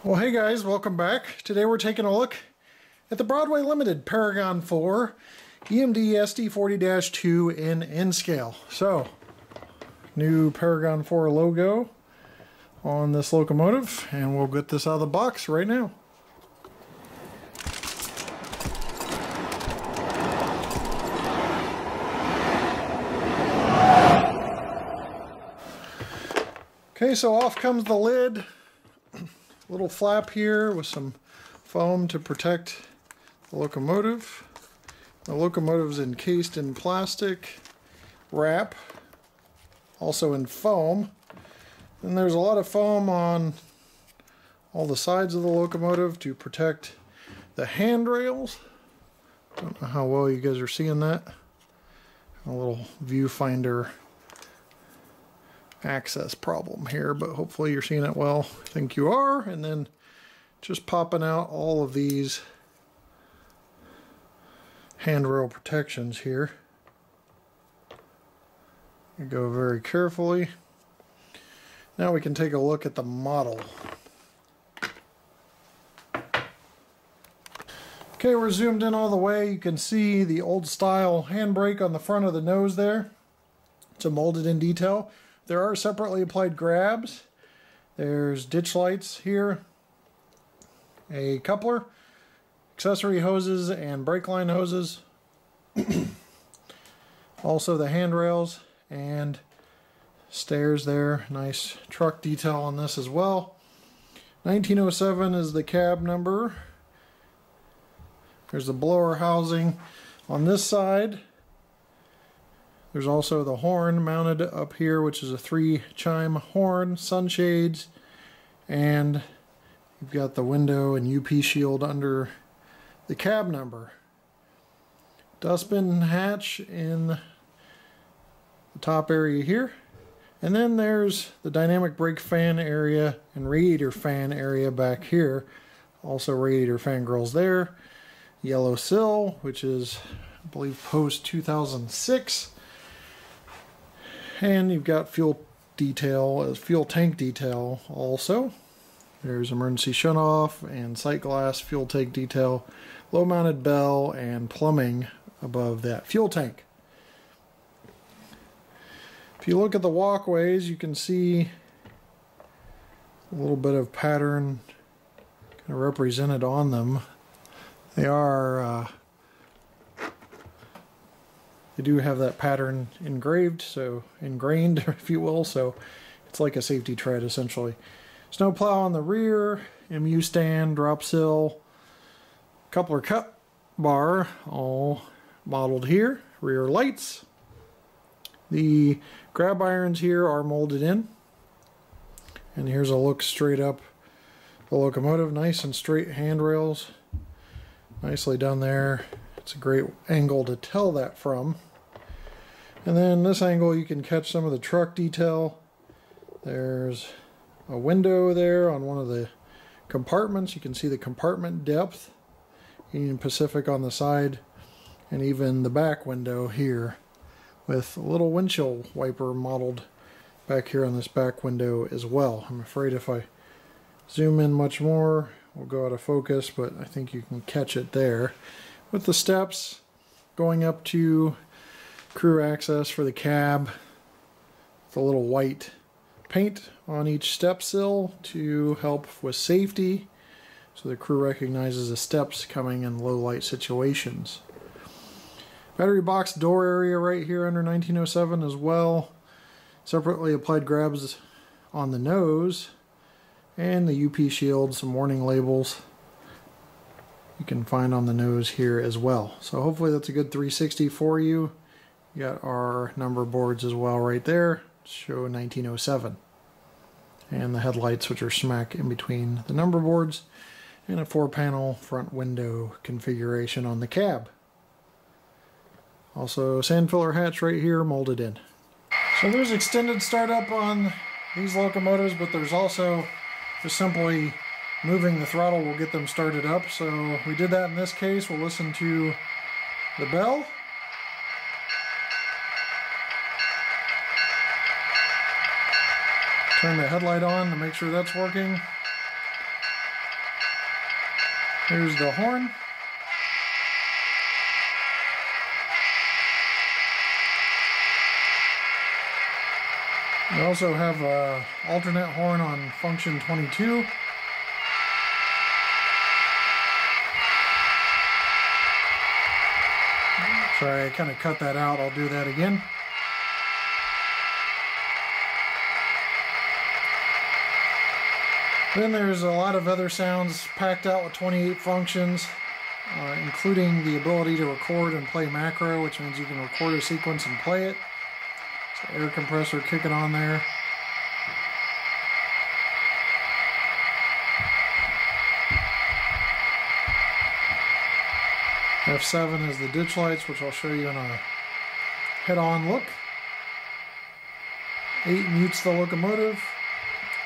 Well, hey guys, welcome back. Today we're taking a look at the Broadway Limited Paragon 4 EMD SD40-2 in N-scale. So, new Paragon 4 logo on this locomotive, and we'll get this out of the box right now. Okay, so off comes the lid. Little flap here with some foam to protect the locomotive. The locomotive's encased in plastic wrap, also in foam. And there's a lot of foam on all the sides of the locomotive to protect the handrails. Don't know how well you guys are seeing that. A little viewfinder access problem here, but hopefully you're seeing it well. I think you are. And then just popping out all of these handrail protections here. You go very carefully. Now we can take a look at the model. Okay, we're zoomed in all the way. You can see the old style handbrake on the front of the nose there. It's a molded in detail. There are separately applied grabs. There's ditch lights here, a coupler, accessory hoses and brake line hoses, also the handrails and stairs there. Nice truck detail on this as well. 1907 is the cab number. There's the blower housing on this side. There's also the horn mounted up here, which is a 3-chime horn, sunshades, and you've got the window and UP shield under the cab number. Dustbin hatch in the top area here. And then there's the dynamic brake fan area and radiator fan area back here. Also radiator fan grills there. Yellow sill, which is, I believe, post 2006. And you've got fuel detail, fuel tank detail also. There's emergency shutoff and sight glass, fuel tank detail, low mounted bell, and plumbing above that fuel tank. If you look at the walkways, you can see a little bit of pattern kind of represented on them. They are they do have that pattern engraved, so ingrained, if you will, so it's like a safety tread essentially. Snow plow on the rear, MU stand, drop sill, coupler cut bar, all modeled here, rear lights. The grab irons here are molded in. And here's a look straight up the locomotive, nice and straight handrails, nicely done there. It's a great angle to tell that from. And then this angle you can catch some of the truck detail. There's a window there on one of the compartments. You can see the compartment depth. Union Pacific on the side, and even the back window here with a little windshield wiper modeled back here on this back window as well. I'm afraid if I zoom in much more, we'll go out of focus, but I think you can catch it there. With the steps going up to crew access for the cab, with a little white paint on each step sill to help with safety, so the crew recognizes the steps coming in low light situations. Battery box door area right here under 1907 as well. Separately applied grabs on the nose, and the UP shield, some warning labels you can find on the nose here as well. So hopefully that's a good 360 for you. You got our number boards as well right there, show 1907. And the headlights, which are smack in between the number boards, and a 4-panel front window configuration on the cab. Also sand filler hatch right here molded in. So there's extended startup on these locomotives, but there's also just simply moving the throttle will get them started up. So we did that in this case. We'll listen to the bell. Turn the headlight on to make sure that's working. Here's the horn. We also have an alternate horn on function 22. Sorry, I kind of cut that out. I'll do that again. Then there's a lot of other sounds packed out with 28 functions, including the ability to record and play macro, which means you can record a sequence and play it. So air compressor kicking on there. F7 is the ditch lights, which I'll show you in a head-on look. 8 mutes the locomotive.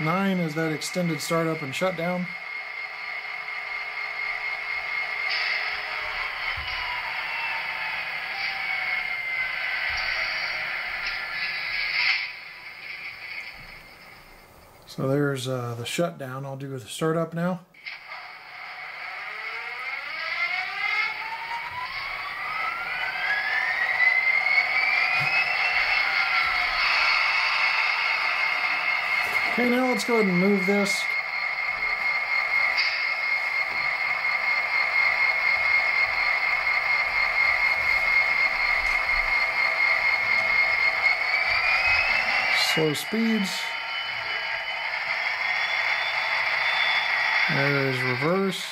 9 is that extended startup and shutdown. So there's the shutdown. I'll do the startup now. Okay, now let's go ahead and move this. Slow speeds. There is reverse.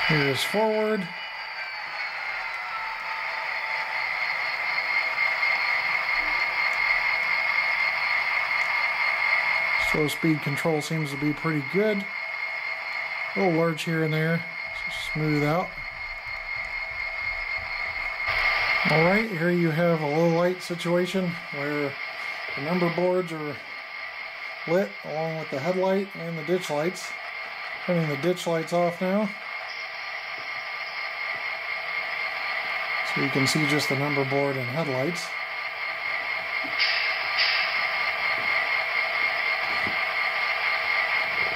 Here is forward. Slow speed control seems to be pretty good. A little lurch here and there. Just smooth out. Alright, here you have a low light situation where the number boards are lit along with the headlight and the ditch lights. Turning the ditch lights off now. So you can see just the number board and headlights.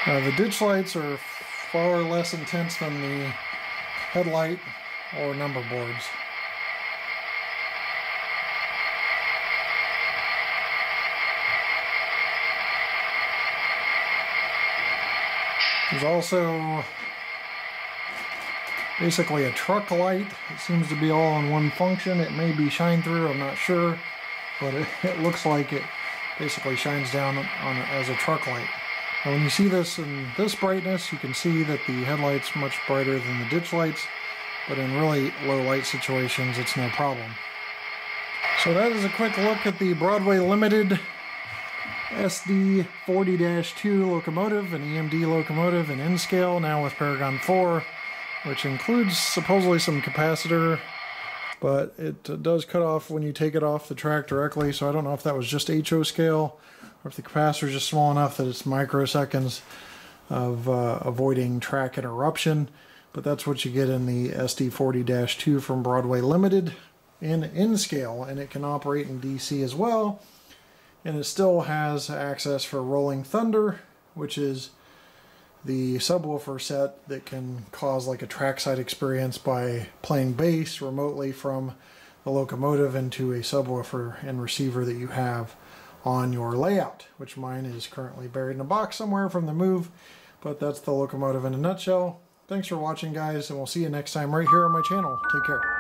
The ditch lights are far less intense than the headlight or number boards. There's also basically a truck light. It seems to be all in one function. It may be shine through, I'm not sure, but it looks like it basically shines down on it as a truck light. Now when you see this in this brightness, you can see that the headlight's much brighter than the ditch lights, but in really low light situations, it's no problem. So that is a quick look at the Broadway Limited SD40-2 locomotive, an EMD locomotive in N-scale, now with Paragon 4, which includes supposedly some capacitor, but it does cut off when you take it off the track directly, so I don't know if that was just HO scale, or if the capacitor is just small enough that it's microseconds of avoiding track interruption. But that's what you get in the SD40-2 from Broadway Limited in N-scale, and it can operate in DC as well. And it still has access for Rolling Thunder, which is the subwoofer set that can cause like a trackside experience by playing bass remotely from the locomotive into a subwoofer and receiver that you have on your layout, which mine is currently buried in a box somewhere from the move, but that's the locomotive in a nutshell. Thanks for watching, guys, and we'll see you next time right here on my channel. Take care.